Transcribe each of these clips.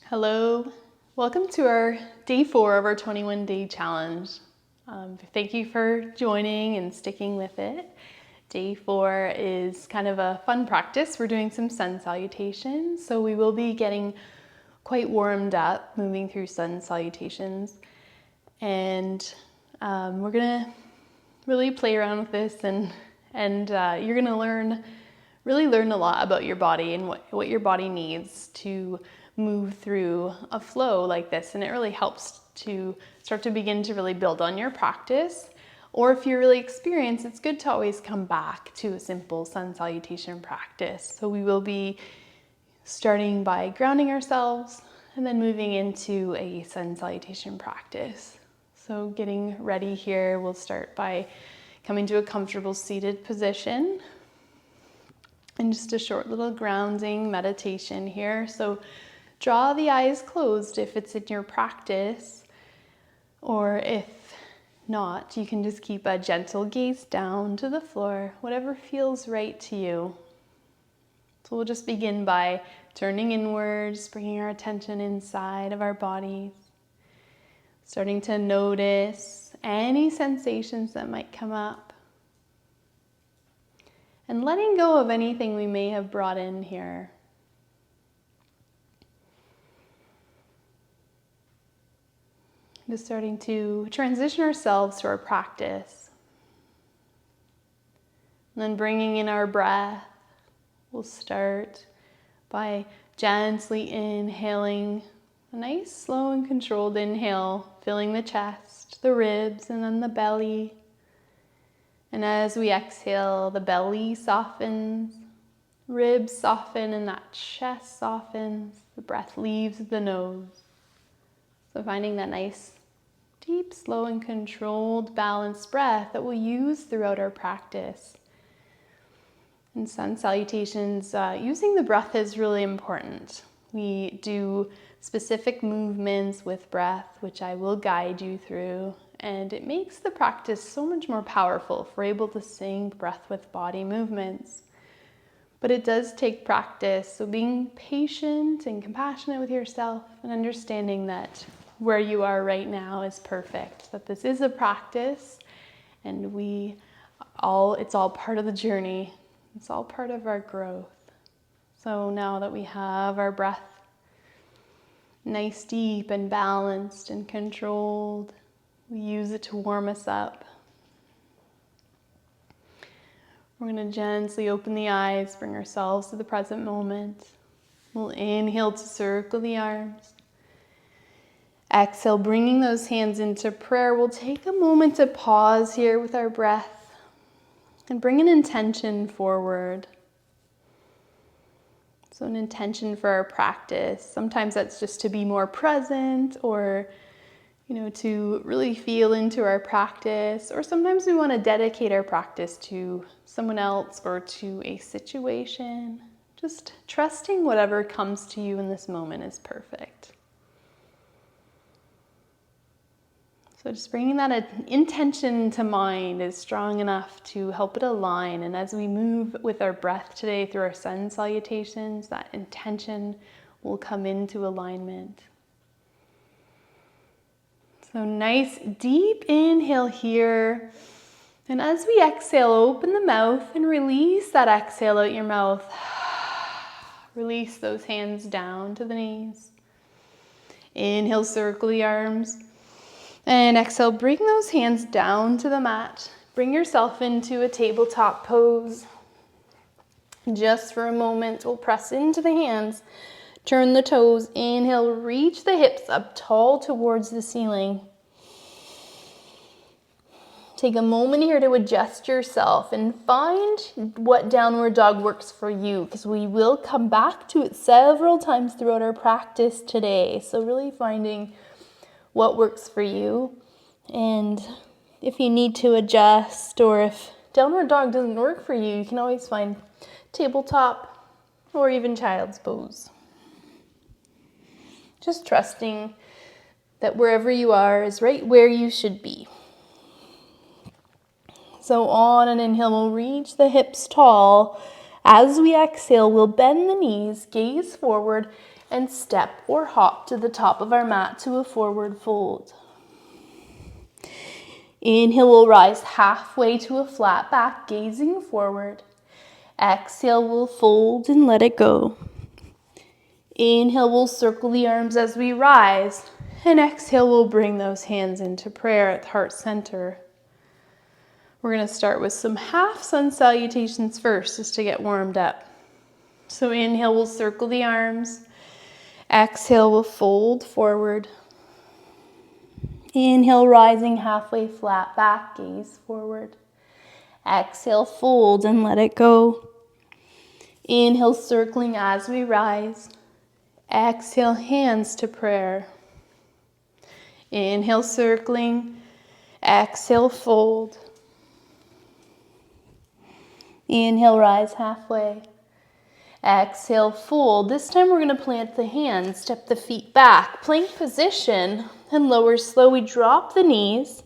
Hello, welcome to our day 4 of our 21-day challenge. Thank you for joining and sticking with it. Day 4 is kind of a fun practice. We're doing some sun salutations, so we will be getting quite warmed up, moving through sun salutations. And we're gonna really play around with this and you're gonna really learn a lot about your body and what your body needs to move through a flow like this. And it really helps to start to begin to really build on your practice. Or if you're really experienced, it's good to always come back to a simple sun salutation practice. So we will be starting by grounding ourselves and then moving into a sun salutation practice. So getting ready here, we'll start by coming to a comfortable seated position. And just a short little grounding meditation here. So draw the eyes closed if it's in your practice, or if not, you can just keep a gentle gaze down to the floor, whatever feels right to you. So we'll just begin by turning inwards, bringing our attention inside of our bodies, starting to notice any sensations that might come up, and letting go of anything we may have brought in here. Just starting to transition ourselves to our practice. And then bringing in our breath, we'll start by gently inhaling a nice, slow and controlled inhale, filling the chest, the ribs, and then the belly. And as we exhale, the belly softens, ribs soften, and that chest softens. The breath leaves the nose. So finding that nice, deep, slow, and controlled, balanced breath that we'll use throughout our practice. In sun salutations, using the breath is really important. We do specific movements with breath, which I will guide you through, and it makes the practice so much more powerful if we're able to sync breath with body movements. But it does take practice, so being patient and compassionate with yourself and understanding that where you are right now is perfect, that this is a practice and it's all part of the journey. It's all part of our growth. So now that we have our breath nice, deep, and balanced and controlled, we use it to warm us up. We're going to gently open the eyes, bring ourselves to the present moment. We'll inhale to circle the arms. Exhale, bringing those hands into prayer. We'll take a moment to pause here with our breath and bring an intention forward. So an intention for our practice. Sometimes that's just to be more present, or to really feel into our practice. Or sometimes we want to dedicate our practice to someone else or to a situation. Just trusting whatever comes to you in this moment is perfect. So just bringing that intention to mind is strong enough to help it align. And as we move with our breath today through our sun salutations, that intention will come into alignment. So nice deep inhale here. And as we exhale, open the mouth and release that exhale out your mouth. Release those hands down to the knees. Inhale, circle the arms. And exhale, bring those hands down to the mat. Bring yourself into a tabletop pose. Just for a moment, we'll press into the hands. Turn the toes. Inhale, reach the hips up tall towards the ceiling. Take a moment here to adjust yourself and find what downward dog works for you, because we will come back to it several times throughout our practice today. So really finding what works for you. And if you need to adjust, or if downward dog doesn't work for you, you can always find tabletop or even child's pose. Just trusting that wherever you are is right where you should be. So on an inhale, we'll reach the hips tall. As we exhale, we'll bend the knees, gaze forward, and step or hop to the top of our mat to a forward fold. Inhale, we'll rise halfway to a flat back, gazing forward. Exhale, we'll fold and let it go. Inhale, we'll circle the arms as we rise. And exhale, we'll bring those hands into prayer at heart center. We're going to start with some half sun salutations first, just to get warmed up. So inhale, we'll circle the arms. Exhale, we'll fold forward. Inhale, rising halfway flat back, gaze forward. Exhale, fold and let it go. Inhale, circling as we rise. Exhale, hands to prayer. Inhale, circling. Exhale, fold. Inhale, rise halfway. Exhale, fold. This time we're going to plant the hands, step the feet back, plank position, and lower slow. We drop the knees,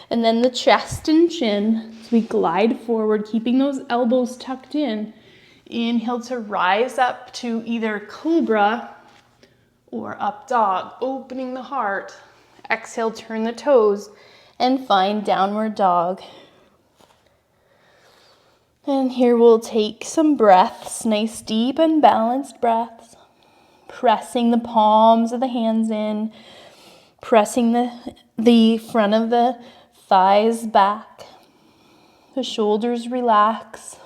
and then the chest and chin. So we glide forward, keeping those elbows tucked in. Inhale to rise up to either cobra or up dog, opening the heart. Exhale, turn the toes, and find downward dog. And here we'll take some breaths, nice deep and balanced breaths. Pressing the palms of the hands in, pressing the front of the thighs back. The shoulders relax.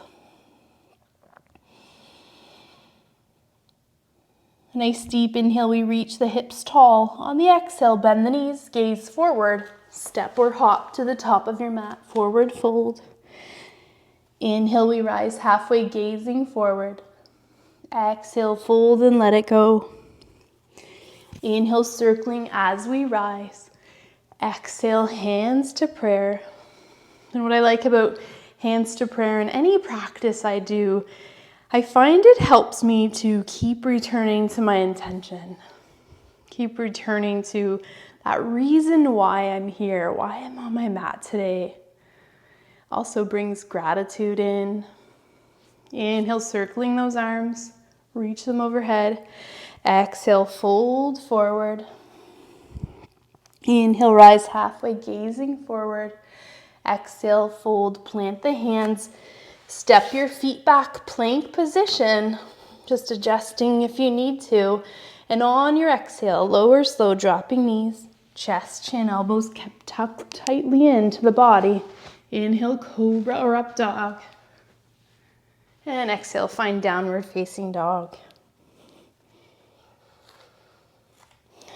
Nice deep inhale, we reach the hips tall. On the exhale, bend the knees, gaze forward. Step or hop to the top of your mat, forward fold. Inhale, we rise halfway, gazing forward. Exhale, fold and let it go. Inhale, circling as we rise. Exhale, hands to prayer. And what I like about hands to prayer in any practice I do, I find it helps me to keep returning to my intention. Keep returning to that reason why I'm here, why I'm on my mat today. Also brings gratitude in. Inhale, circling those arms. Reach them overhead. Exhale, fold forward. Inhale, rise halfway, gazing forward. Exhale, fold, plant the hands. Step your feet back, plank position. Just adjusting if you need to. And on your exhale, lower slow, dropping knees. Chest, chin, elbows kept tucked tightly into the body. Inhale, cobra or up dog. And exhale, find downward facing dog.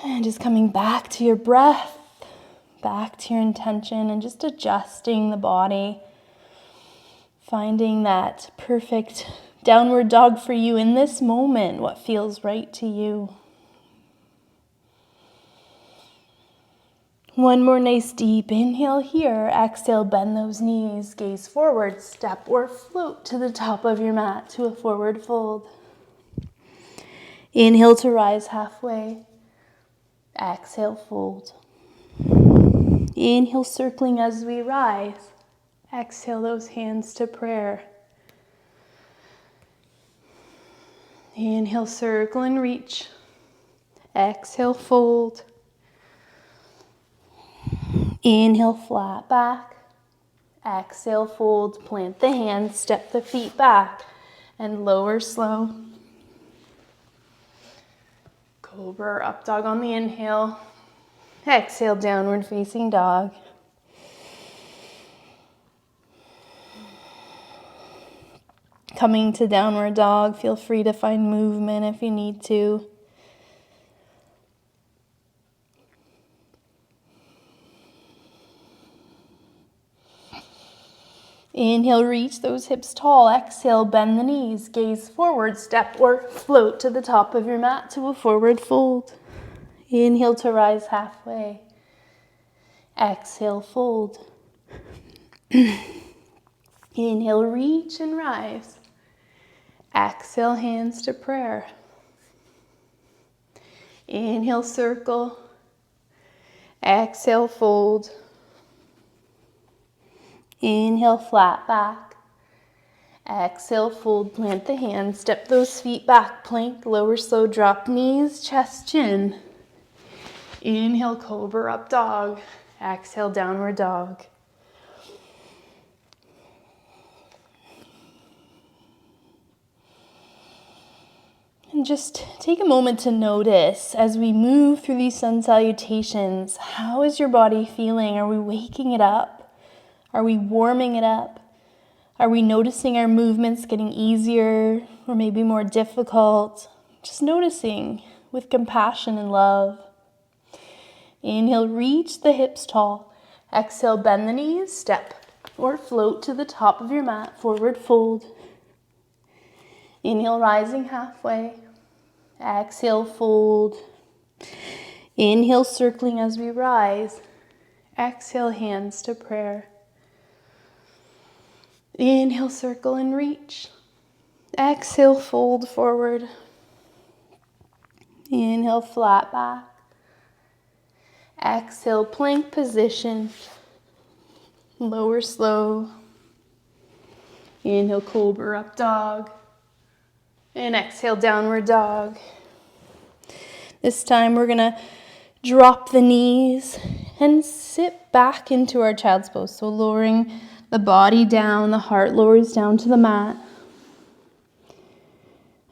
And just coming back to your breath, back to your intention, and just adjusting the body. Finding that perfect downward dog for you in this moment, what feels right to you. One more nice deep inhale here. Exhale, bend those knees, gaze forward, step or float to the top of your mat to a forward fold. Inhale to rise halfway. Exhale, fold. Inhale, circling as we rise. Exhale, those hands to prayer. Inhale, circle and reach. Exhale, fold. Inhale, flat back. Exhale, fold. Plant the hands, step the feet back, and lower slow. Cobra or up dog on the inhale. Exhale, downward facing dog. Coming to downward dog, feel free to find movement if you need to. Inhale, reach those hips tall. Exhale, bend the knees. Gaze forward, step or float to the top of your mat to a forward fold. Inhale to rise halfway. Exhale, fold. Inhale, reach and rise. Exhale, hands to prayer. Inhale, circle. Exhale, fold. Inhale, flat back. Exhale, fold, plant the hands, step those feet back, plank, lower slow, drop knees, chest, chin. Inhale, cobra, up dog. Exhale, downward dog. And just take a moment to notice as we move through these sun salutations, how is your body feeling? Are we waking it up? Are we warming it up? Are we noticing our movements getting easier or maybe more difficult? Just noticing with compassion and love. Inhale, reach the hips tall. Exhale, bend the knees, step or float to the top of your mat, forward fold. Inhale, rising halfway. Exhale, fold. Inhale, circling as we rise. Exhale, hands to prayer. Inhale, circle and reach. Exhale, fold forward. Inhale, flat back. Exhale, plank position. Lower slow. Inhale, cobra, up dog. And exhale, downward dog. This time we're gonna drop the knees and sit back into our child's pose. So lowering the body down, the heart lowers down to the mat.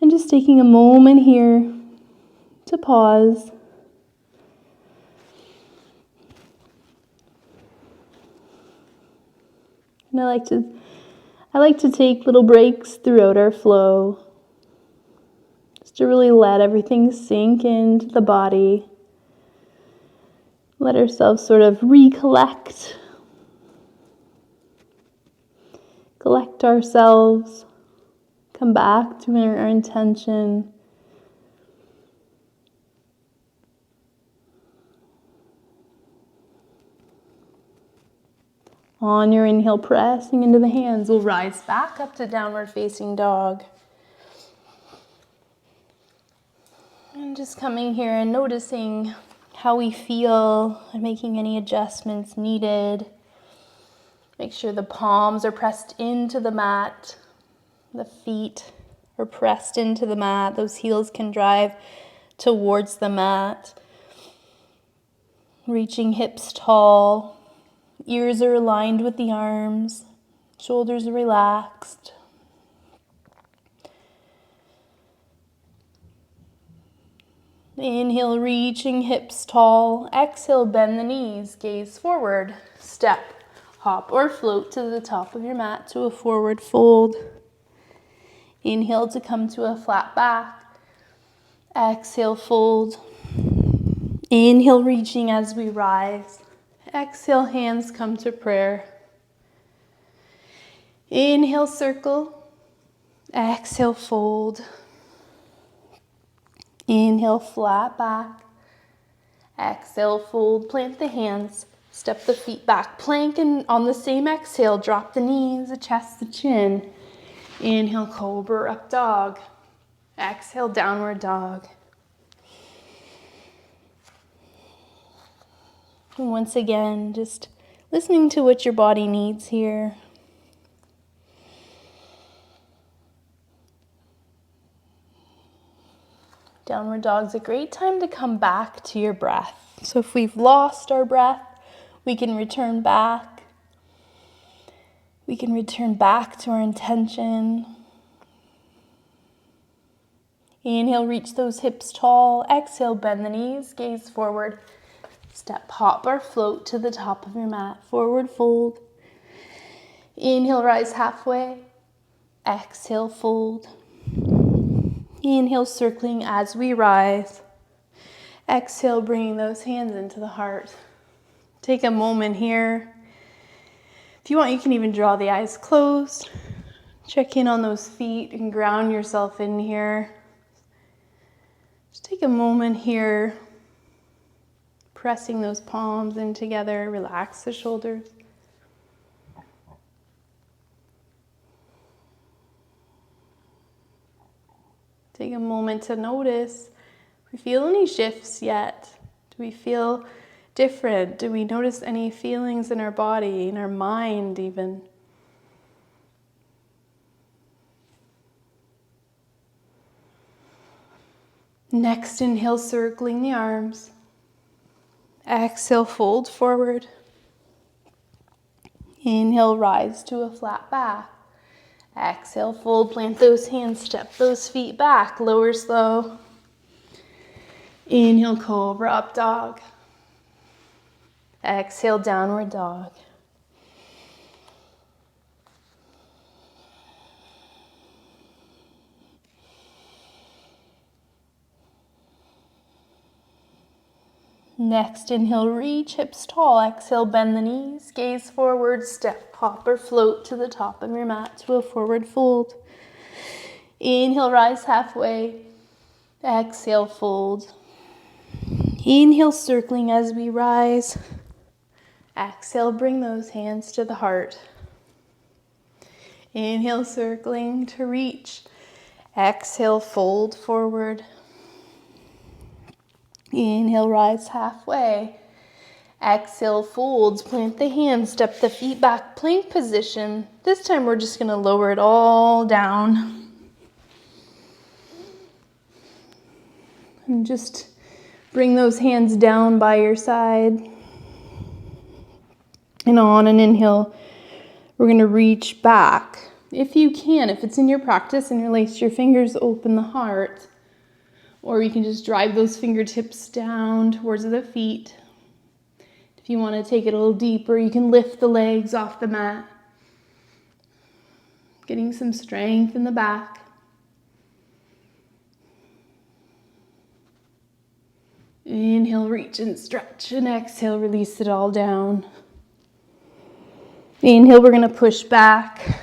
And just taking a moment here to pause. And I like to take little breaks throughout our flow, just to really let everything sink into the body. Let ourselves sort of recollect, collect ourselves, come back to our intention. On your inhale, pressing into the hands, we'll rise back up to downward facing dog. And just coming here and noticing how we feel and making any adjustments needed. Make sure the palms are pressed into the mat. The feet are pressed into the mat. Those heels can drive towards the mat. Reaching hips tall. Ears are aligned with the arms. Shoulders are relaxed. Inhale, reaching hips tall. Exhale, bend the knees, gaze forward. Step, hop or float to the top of your mat to a forward fold. Inhale to come to a flat back. Exhale, fold. Inhale, reaching as we rise. Exhale, hands come to prayer. Inhale, circle. Exhale, fold. Inhale, flat back. Exhale, fold, plant the hands. Step the feet back, plank, and on the same exhale, drop the knees, the chest, the chin. Inhale, cobra, up dog. Exhale, downward dog. And once again, just listening to what your body needs here. Downward dog's a great time to come back to your breath. So if we've lost our breath, we can return back. We can return back to our intention. Inhale, reach those hips tall. Exhale, bend the knees, gaze forward. Step, hop or float to the top of your mat. Forward fold. Inhale, rise halfway. Exhale, fold. Inhale, circling as we rise. Exhale, bringing those hands into the heart. Take a moment here. If you want, you can even draw the eyes closed. Check in on those feet and ground yourself in here. Just take a moment here. Pressing those palms in together. Relax the shoulders. Take a moment to notice, do we feel any shifts yet? Do we feel different? Do we notice any feelings in our body, in our mind even? Next, inhale, circling the arms. Exhale, fold forward. Inhale, rise to a flat back. Exhale, fold, plant those hands, step those feet back, lower slow. Inhale, cobra, up dog. Exhale, downward dog. Next, inhale, reach, hips tall. Exhale, bend the knees, gaze forward, step, hop or float to the top of your mat to a forward fold. Inhale, rise halfway. Exhale, fold. Inhale, circling as we rise. Exhale, bring those hands to the heart. Inhale, circling to reach. Exhale, fold forward. Inhale, rise halfway. Exhale, folds, plant the hands, step the feet back, plank position. This time we're just gonna lower it all down. And just bring those hands down by your side. And on an inhale, we're gonna reach back. If you can, if it's in your practice, interlace your fingers, open the heart. Or you can just drive those fingertips down towards the feet. If you want to take it a little deeper, you can lift the legs off the mat. Getting some strength in the back. Inhale, reach and stretch, and exhale, release it all down. Inhale, we're going to push back.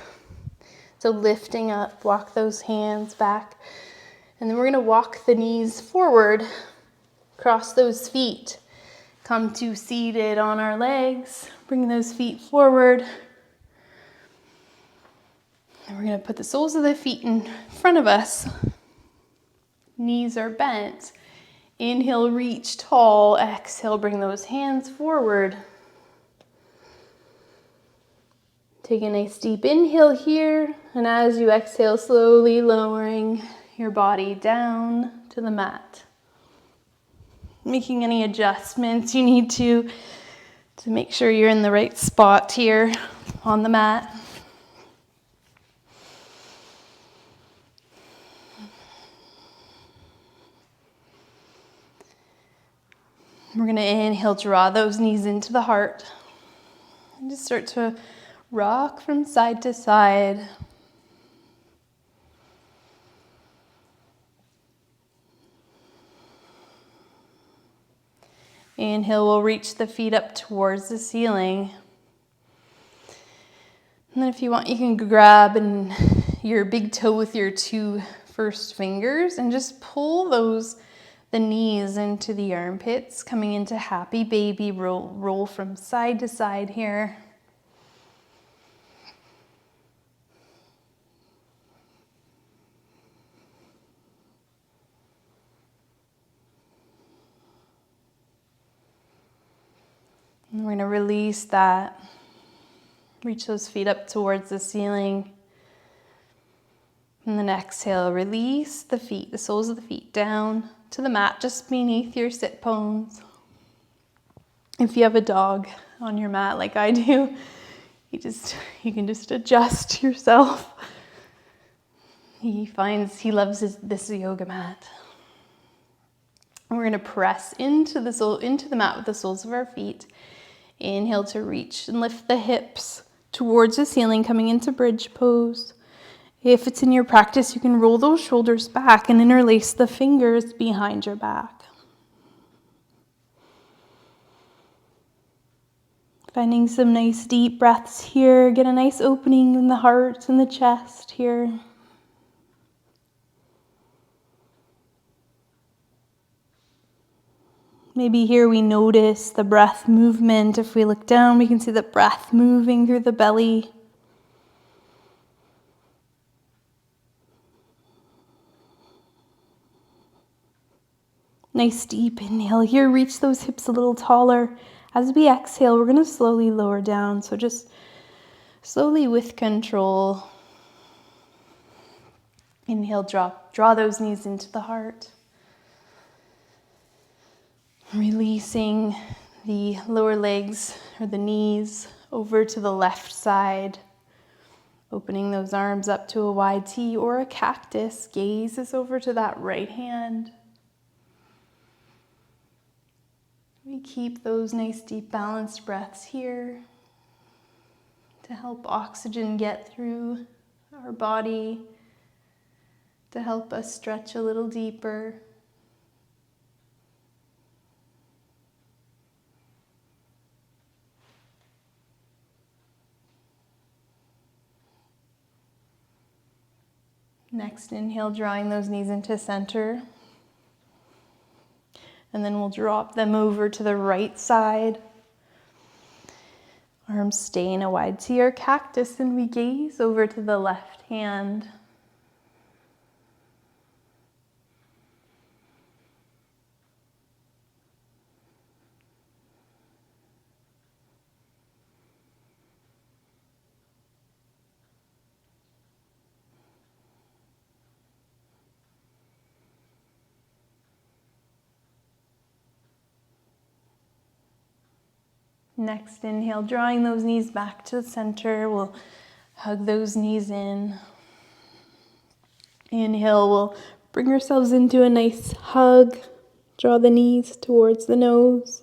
So lifting up, walk those hands back. And then we're going to walk the knees forward, cross those feet. Come to seated on our legs, bring those feet forward. And we're going to put the soles of the feet in front of us. Knees are bent. Inhale, reach tall. Exhale, bring those hands forward. Take a nice deep inhale here. And as you exhale, slowly lowering your body down to the mat. Making any adjustments you need to make sure you're in the right spot here on the mat. We're going to inhale, draw those knees into the heart. And just start to rock from side to side. Inhale, we'll reach the feet up towards the ceiling. And then if you want, you can grab your big toe with your two first fingers and just pull the knees into the armpits, coming into happy baby roll from side to side here. And we're going to release that. Reach those feet up towards the ceiling. And then exhale, release the feet, the soles of the feet down to the mat just beneath your sit bones. If you have a dog on your mat like I do, you can just adjust yourself. He loves this yoga mat. And we're going to press into the mat with the soles of our feet. Inhale to reach and lift the hips towards the ceiling, coming into bridge pose. If it's in your practice, you can roll those shoulders back and interlace the fingers behind your back. Finding some nice deep breaths here. Get a nice opening in the heart and the chest here. Maybe here we notice the breath movement. If we look down, we can see the breath moving through the belly. Nice deep inhale here. Reach those hips a little taller. As we exhale, we're going to slowly lower down. So just slowly with control. Inhale, draw those knees into the heart. Releasing the lower legs or the knees over to the left side. Opening those arms up to a wide T or a cactus. Gaze is over to that right hand. We keep those nice deep balanced breaths here to help oxygen get through our body, to help us stretch a little deeper. Next inhale, drawing those knees into center. And then we'll drop them over to the right side. Arms stay in a wide T or cactus, and we gaze over to the left hand. Next inhale, drawing those knees back to the center. We'll hug those knees in. Inhale, we'll bring ourselves into a nice hug. Draw the knees towards the nose.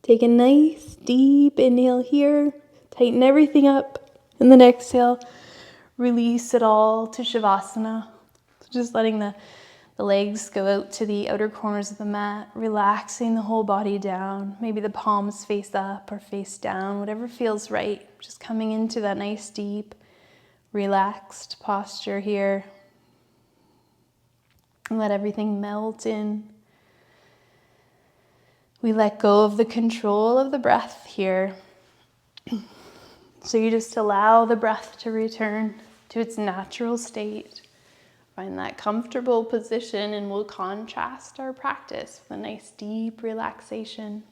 Take a nice deep inhale here. Tighten everything up. And then exhale, release it all to Shavasana. So just letting the legs go out to the outer corners of the mat, relaxing the whole body down. Maybe the palms face up or face down, whatever feels right. Just coming into that nice, deep, relaxed posture here. And let everything melt in. We let go of the control of the breath here. So you just allow the breath to return to its natural state. Find that comfortable position, and we'll contrast our practice with a nice deep relaxation.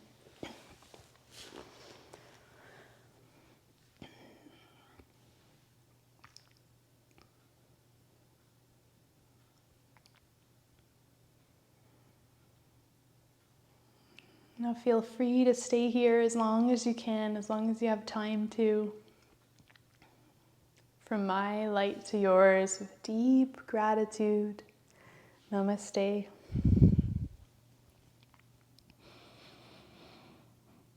Now feel free to stay here as long as you can, as long as you have time to. From my light to yours, with deep gratitude. Namaste.